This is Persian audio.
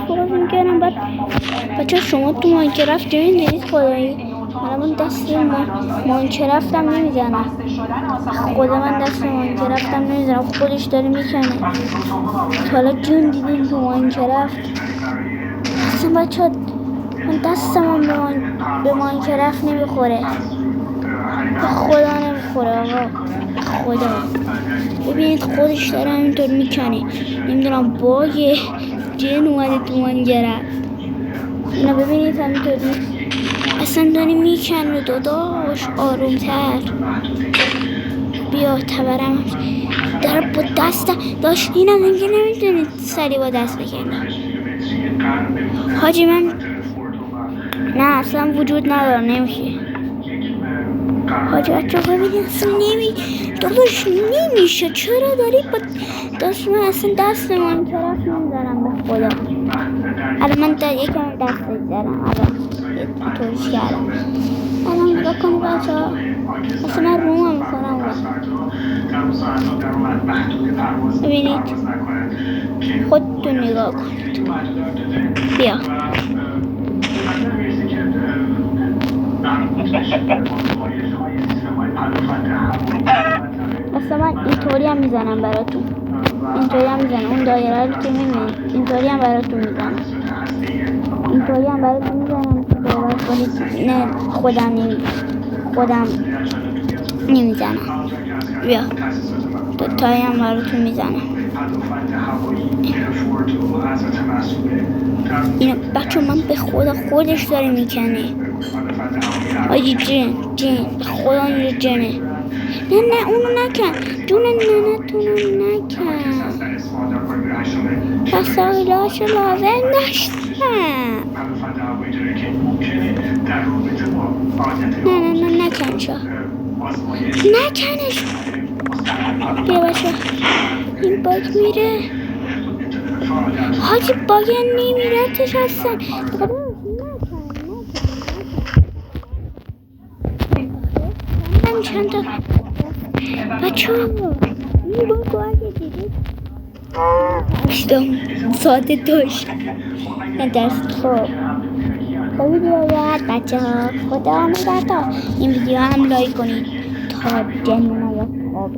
فوقش میکردم. بعد بچه شما تو ماینکرافت جایی دیدید خدایی؟ من دست ماینکرافت هم نمیزنم. خدا من دست ماینکرافت هم نمیزنم. خودش داره میکنه. حالا جون دیدین تو ماینکرافت؟ اصلا بچه من دستم به ماینکرافت نمیخوره. به خدا نمیخوره آقا. خدا ببینید خودش داره همینطور میکنه. نمیدونم باگه جن اومده تو ماینکرافت. اینا ببینید همینطور اصلا داری میکنه. داداش آرومتر بیا. تبرم داره با دست داشت. اینم دیگه نمیتونید سری با دست بکنی حاجی. من نه اصلا وجود نداره نمیشه حاجی. بچه ببینید اصلا داداش نمیشه. چرا داری با دست؟ من اصلا دست من طرف نمیزنم به خدا. الان من یکم دست بزنم. الان توش کردم. الان نگاه کنید بچه ها. اصلا من روم هم میکنم. ببینید خودتون نگاه کنید. بیا اصلا من اینطوری هم میزنم براتون. اینطوری هم میزنم. اون دایره رو که میبینید اینطوری هم براتون میزنم. اینطوری هم براتون میزنم که باور کنید. نه خودم نمیزنم. بیا دوتایی هم براتون میزنم. اینا بچه من به خدا خودش داره میکنه. آجی جن به خدا اینجا جنه. نه اونو نکن. جون ننتونو نکن. وسایلاشو لازم داشتم. نه نکنش. نکنش. بیا بچه این باگ میره. حاجی باگ نمیرتش هستن. من چند تا بچه این باگ اگه دیدید ساعت دوش دست خوب ویدیو بعد بچه ها. خدا نگهدار. این ویدیو هم لایک کنید تا جنون یا خواب.